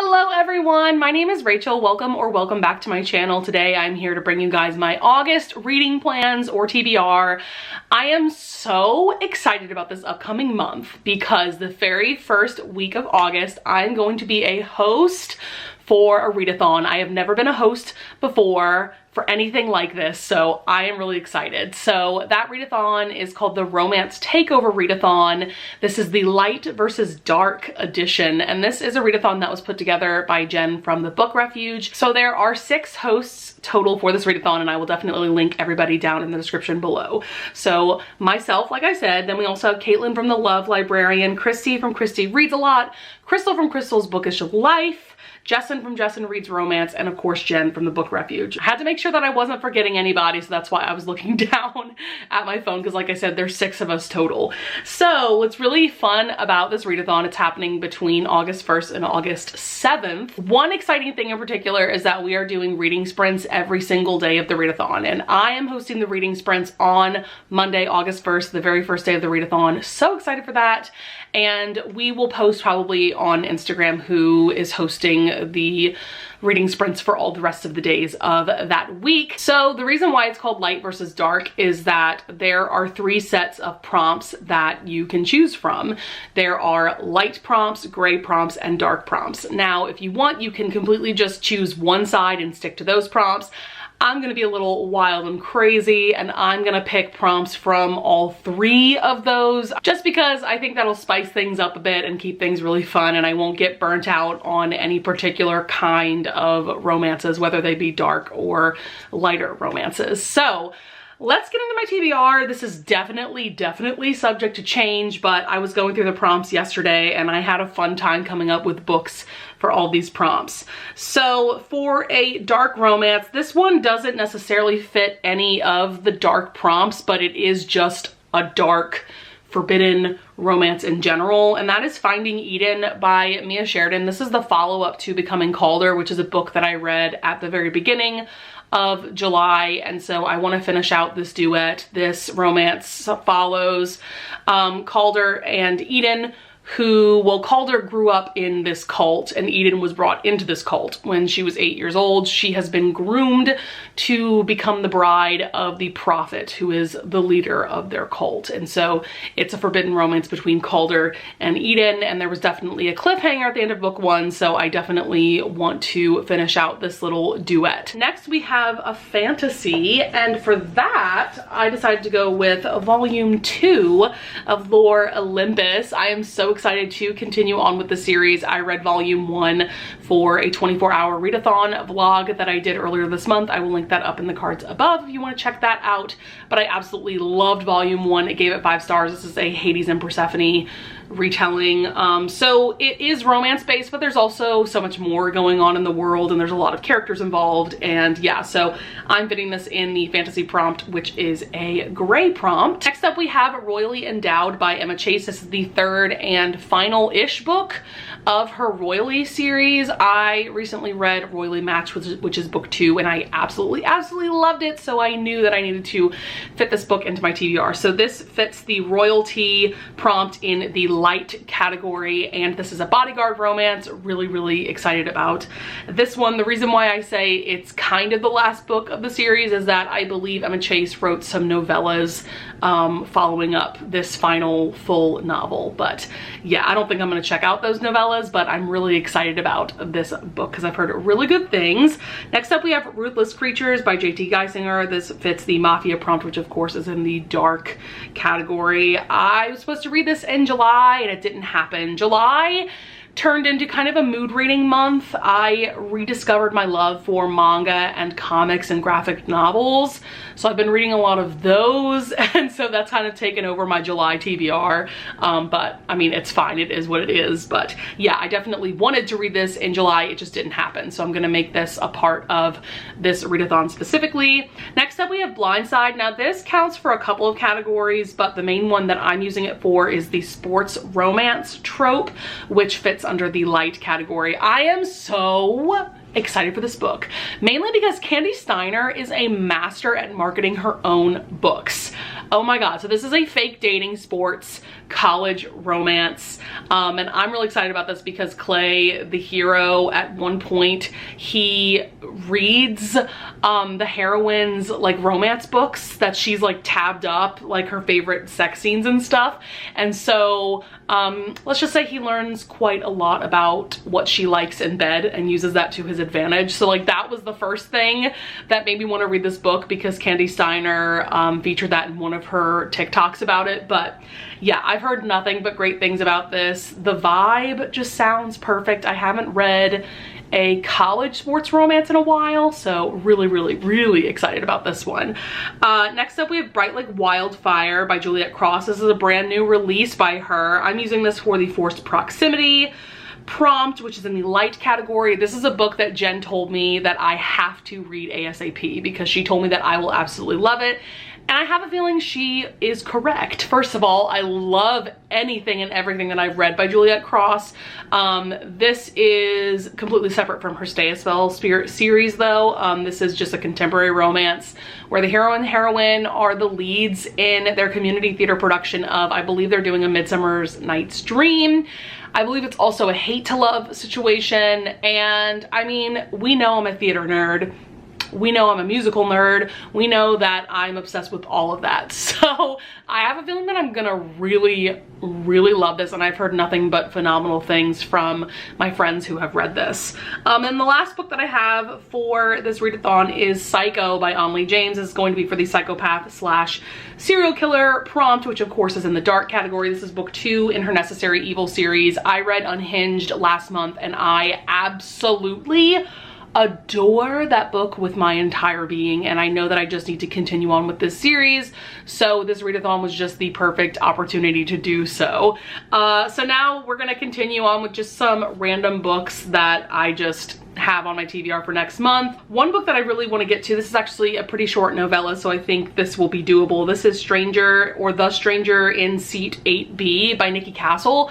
Hello everyone, my name is Rachel. Welcome back to my channel. Today I'm here to bring you guys my August reading plans, or TBR. I am so excited about this upcoming month because the very first week of August I'm going to be a host for a readathon. I have never been a host before for anything like this, so I am really excited. So that readathon is called the Romance Takeover Readathon. This is the light versus dark edition, and this is a readathon that was put together by Jen from the Book Refuge. So there are 6 hosts total for this readathon, and I will definitely link everybody down in the description below. So myself, like I said, then we also have Caitlin from the Love Librarian, Christy from Christy Reads a Lot, Crystal from Crystal's Bookish Life, Jessin from Jessin Reads Romance, and of course Jen from the Book Refuge. I had to make sure that I wasn't forgetting anybody, so that's why I was looking down at my phone, because like I said, there's 6 of us total. So what's really fun about this readathon, it's happening between August 1st and August 7th. One exciting thing in particular is that we are doing reading sprints every single day of the readathon, and I am hosting the reading sprints on Monday, August 1st, the very first day of the readathon. So excited for that. And we will post probably on Instagram who is hosting the reading sprints for all the rest of the days of that week. So the reason why it's called light versus dark is that there are 3 sets of prompts that you can choose from. There are light prompts, gray prompts, and dark prompts. Now, if you want, you can completely just choose one side and stick to those prompts. I'm gonna be a little wild and crazy, and I'm gonna pick prompts from all 3 of those, just because I think that'll spice things up a bit and keep things really fun, and I won't get burnt out on any particular kind of romances, whether they be dark or lighter romances. So let's get into my TBR. This is definitely subject to change, but I was going through the prompts yesterday and I had a fun time coming up with books for all these prompts. So for a dark romance, this one doesn't necessarily fit any of the dark prompts, but it is just a dark, forbidden romance in general, and that is Finding Eden by Mia Sheridan. This is the follow-up to Becoming Calder, which is a book that I read at the very beginning of July, and so I want to finish out this duet. This romance follows Calder and Eden, Calder grew up in this cult and Eden was brought into this cult when she was 8 years old. She has been groomed to become the bride of the prophet, who is the leader of their cult. And so it's a forbidden romance between Calder and Eden, and there was definitely a cliffhanger at the end of book 1, so I definitely want to finish out this little duet. Next we have a fantasy, and for that I decided to go with volume 2 of Lore Olympus. I am so excited to continue on with the series. I read volume 1 for a 24-hour readathon vlog that I did earlier this month. I will link that up in the cards above if you want to check that out. But I absolutely loved volume 1. It gave it 5 stars. This is a Hades and Persephone retelling. So it is romance based, but there's also so much more going on in the world, and there's a lot of characters involved. And yeah, so I'm fitting this in the fantasy prompt, which is a gray prompt. Next up we have Royally Endowed by Emma Chase. This is the 3rd and final-ish book of her Royally series. I recently read Royally Matched, which is book 2, and I absolutely loved it, so I knew that I needed to fit this book into my TBR. So this fits the royalty prompt in the light category, and this is a bodyguard romance. Really excited about this one. The reason why I say it's kind of the last book of the series is that I believe Emma Chase wrote some novellas following up this final full novel. But yeah, I don't think I'm gonna check out those novellas, but I'm really excited about this book because I've heard really good things. Next up we have Ruthless Creatures by J.T. Geisinger. This fits the Mafia prompt, which of course is in the dark category. I was supposed to read this in July and it didn't happen. July turned into kind of a mood reading month. I rediscovered my love for manga and comics and graphic novels, so I've been reading a lot of those, and so that's kind of taken over my July TBR. But I mean, it's fine, it is what it is. But yeah, I definitely wanted to read this in July, it just didn't happen, so I'm gonna make this a part of this readathon specifically. Next up we have Blindside. Now this counts for a couple of categories, but the main one that I'm using it for is the sports romance trope, which fits under the light category. I am so excited for this book, mainly because Candy Steiner is a master at marketing her own books. Oh my god, so this is a fake dating sports college romance, and I'm really excited about this because Clay, the hero, at one point he reads the heroine's like romance books that she's like tabbed up, like her favorite sex scenes and stuff, and so let's just say he learns quite a lot about what she likes in bed and uses that to his advantage. So like that was the first thing that made me want to read this book, because Candy Steiner featured that in one of her TikToks about it. But yeah, I've heard nothing but great things about this. The vibe just sounds perfect. I haven't read a college sports romance in a while, so really excited about this one. Next up we have Bright Like Wildfire by Juliet Cross. This is a brand new release by her. I'm using this for the Forced Proximity prompt, which is in the light category. This is a book that Jen told me that I have to read ASAP because she told me that I will absolutely love it. And I have a feeling she is correct. First of all, I love anything and everything that I've read by Juliet Cross. This is completely separate from her Stay a Spell Spirit series though. This is just a contemporary romance where the hero and heroine are the leads in their community theater production of, I believe they're doing A Midsummer's Night's Dream. I believe it's also a hate to love situation. And I mean, we know I'm a theater nerd. We know I'm a musical nerd. We know that I'm obsessed with all of that. So I have a feeling that I'm gonna really love this, and I've heard nothing but phenomenal things from my friends who have read this. And the last book that I have for this readathon is Psycho by Onley James. This is going to be for the psychopath slash serial killer prompt, which of course is in the dark category. This is book 2 in her Necessary Evil series. I read Unhinged last month and I absolutely adore that book with my entire being, and I know that I just need to continue on with this series, so this readathon was just the perfect opportunity to do so. So now we're gonna continue on with just some random books that I just have on my TBR for next month. One book that I really want to get to, this is actually a pretty short novella, so I think this will be doable. This is Stranger, or The Stranger in Seat 8B by Nikki Castle.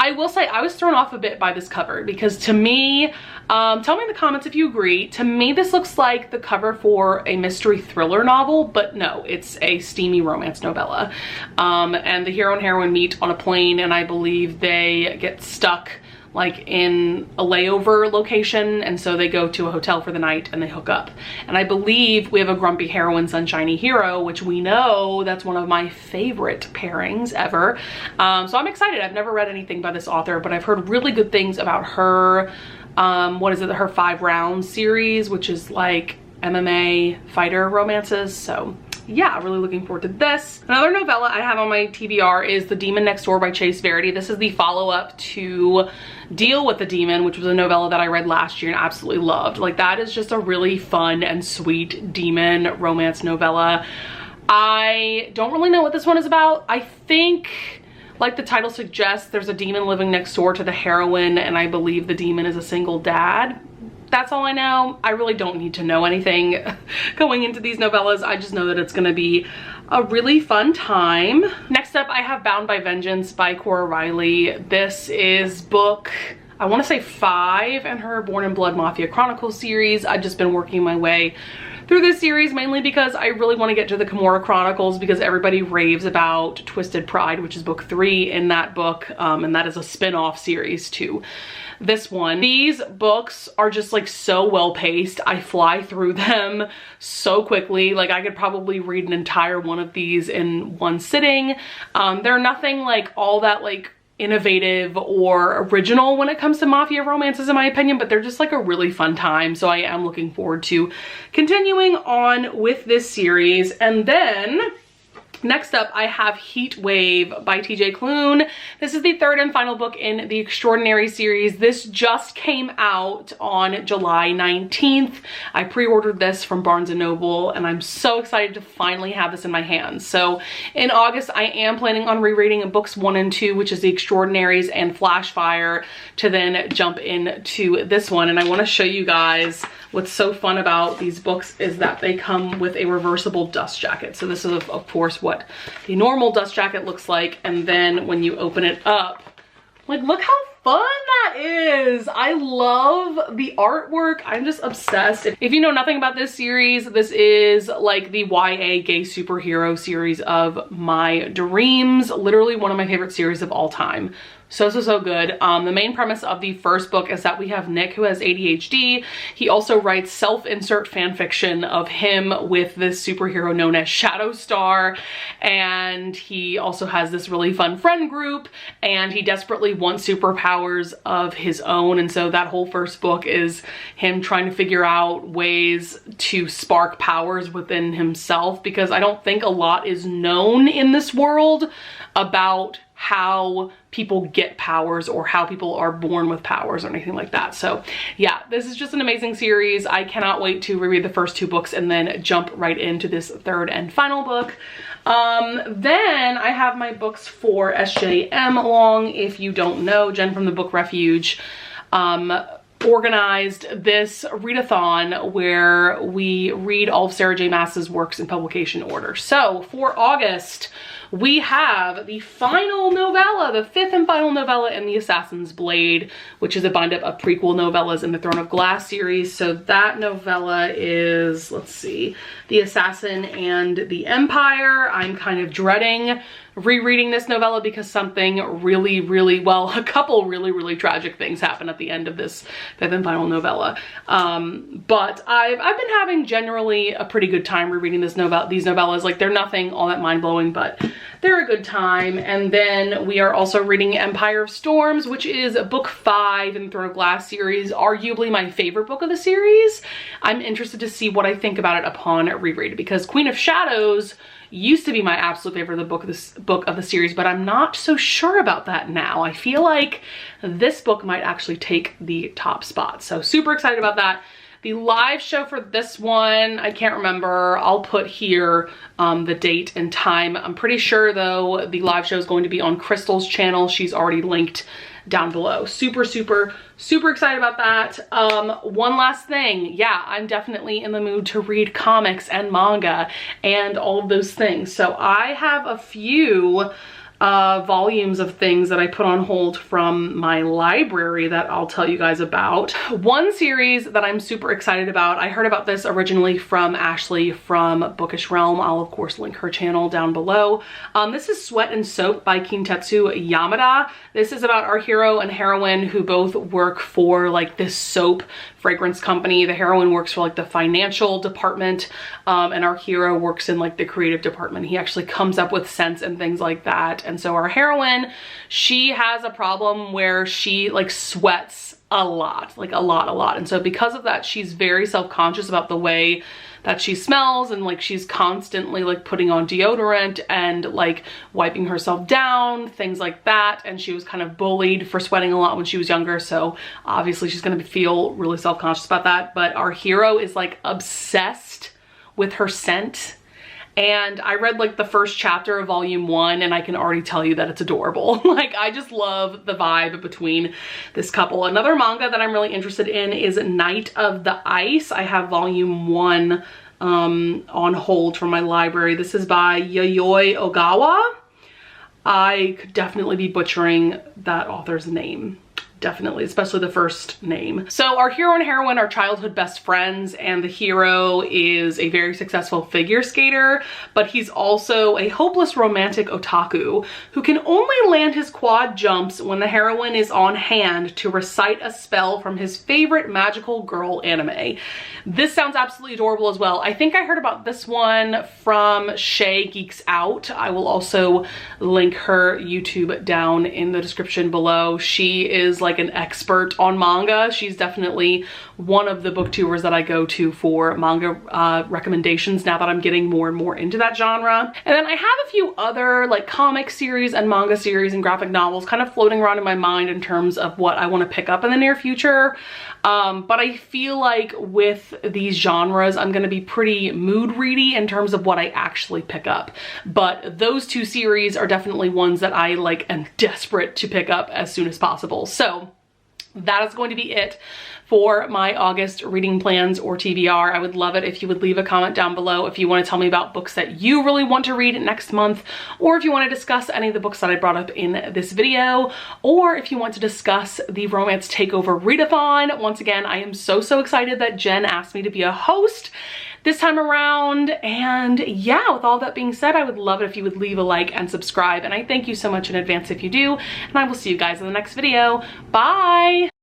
I will say I was thrown off a bit by this cover because to me, tell me in the comments if you agree, to me this looks like the cover for a mystery thriller novel, but no, it's a steamy romance novella. And the hero and heroine meet on a plane, and I believe they get stuck like in a layover location, and so they go to a hotel for the night and they hook up. And I believe we have a grumpy heroine, sunshiny hero, which we know that's one of my favorite pairings ever. So I'm excited. I've never read anything by this author, but I've heard really good things about her, what is it, her 5 Rounds series, which is like MMA fighter romances. So yeah, really looking forward to this. Another novella I have on my TBR is The Demon Next Door by Chase Verity. This is the follow-up to Deal with the Demon, which was a novella that I read last year and absolutely loved. Like, that is just a really fun and sweet demon romance novella. I don't really know what this one is about. I think, like the title suggests, there's a demon living next door to the heroine, and I believe the demon is a single dad. That's all I know. I really don't need to know anything going into these novellas. I just know that it's gonna be a really fun time. Next up, I have Bound by Vengeance by Cora Riley. This is book, I wanna say 5 in her Born in Blood Mafia Chronicles series. I've just been working my way through this series mainly because I really want to get to the Kimura Chronicles, because everybody raves about Twisted Pride, which is book 3 in that book, and that is a spin-off series to this one. These books are just like so well paced. I fly through them so quickly. Like, I could probably read an entire one of these in one sitting. They're nothing like all that like innovative or original when it comes to mafia romances in my opinion, but they're just like a really fun time. So I am looking forward to continuing on with this series. And then next up, I have Heat Wave by TJ Klune. This is the 3rd and final book in the Extraordinary series. This just came out on July 19th. I pre-ordered this from Barnes & Noble, and I'm so excited to finally have this in my hands. So in August, I am planning on rereading books 1 and 2, which is the Extraordinaries and Flashfire, to then jump into this one. And I want to show you guys what's so fun about these books is that they come with a reversible dust jacket. So this is of course what the normal dust jacket looks like, and then when you open it up, like, look how fun that is. I love the artwork. I'm just obsessed. If you know nothing about this series, this is like the YA gay superhero series of my dreams. Literally one of my favorite series of all time. So good. The main premise of the first book is that we have Nick, who has ADHD. He also writes self-insert fan fiction of him with this superhero known as Shadow Star, and he also has this really fun friend group, and he desperately wants superpowers of his own. And so that whole first book is him trying to figure out ways to spark powers within himself, because I don't think a lot is known in this world about how people get powers or how people are born with powers or anything like that. So yeah, this is just an amazing series. I cannot wait to reread the first 2 books and then jump right into this 3rd and final book. Then I have my books for SJM along. If you don't know, Jen from the Book Refuge organized this readathon where we read all of Sarah J Maas's works in publication order. So for August, we have the final novella, the 5th and final novella in the Assassin's Blade, which is a bind up of prequel novellas in the Throne of Glass series. So that novella is, let's see, The Assassin and the Empire. I'm kind of dreading rereading this novella because something a couple really tragic things happen at the end of this 5th and final novella. But I've been having generally a pretty good time rereading these novellas. Like, they're nothing all that mind-blowing, but they're a good time. And then we are also reading Empire of Storms, which is book 5 in the Throne of Glass series, arguably my favorite book of the series. I'm interested to see what I think about it upon reread, because Queen of Shadows used to be my absolute favorite book of the series, but I'm not so sure about that now. I feel like this book might actually take the top spot. So super excited about that. The live show for this one, I can't remember. I'll put here the date and time. I'm pretty sure though the live show is going to be on Crystal's channel. She's already linked down below. Super excited about that. One last thing. Yeah, I'm definitely in the mood to read comics and manga and all of those things. So I have a few volumes of things that I put on hold from my library that I'll tell you guys about. One series that I'm super excited about, I heard about this originally from Ashley from Bookish Realm. I'll of course link her channel down below. This is Sweat and Soap by Kintetsu Yamada. This is about our hero and heroine who both work for like this soap fragrance company. The heroine works for like the financial department, and our hero works in like the creative department. He actually comes up with scents and things like that. And so our heroine, she has a problem where she like sweats a lot, like a lot. And so because of that, she's very self-conscious about the way that she smells, and like she's constantly like putting on deodorant and like wiping herself down, things like that. And she was kind of bullied for sweating a lot when she was younger, so obviously she's gonna feel really self-conscious about that. But our hero is like obsessed with her scent, and I read like the first chapter of volume 1 and I can already tell you that it's adorable. Like, I just love the vibe between this couple. Another manga that I'm really interested in is Night of the Ice. I have volume 1 on hold from my library. This is by Yayoi Ogawa. I could definitely be butchering that author's name. Definitely, especially the first name. So our hero and heroine are childhood best friends, and the hero is a very successful figure skater, but he's also a hopeless romantic otaku who can only land his quad jumps when the heroine is on hand to recite a spell from his favorite magical girl anime. This sounds absolutely adorable as well. I think I heard about this one from Shay Geeks Out. I will also link her YouTube down in the description below. She is like an expert on manga. She's definitely one of the booktubers that I go to for manga recommendations now that I'm getting more and more into that genre. And then I have a few other like comic series and manga series and graphic novels kind of floating around in my mind in terms of what I want to pick up in the near future. But I feel like with these genres, I'm going to be pretty mood ready in terms of what I actually pick up. But those 2 series are definitely ones that I like am desperate to pick up as soon as possible. So that is going to be it for my August reading plans or TBR. I would love it if you would leave a comment down below if you want to tell me about books that you really want to read next month, or if you want to discuss any of the books that I brought up in this video, or if you want to discuss the Romance Takeover readathon. Once again, I am so excited that Jen asked me to be a host this time around. And yeah, with all that being said, I would love it if you would leave a like and subscribe. And I thank you so much in advance if you do. And I will see you guys in the next video. Bye.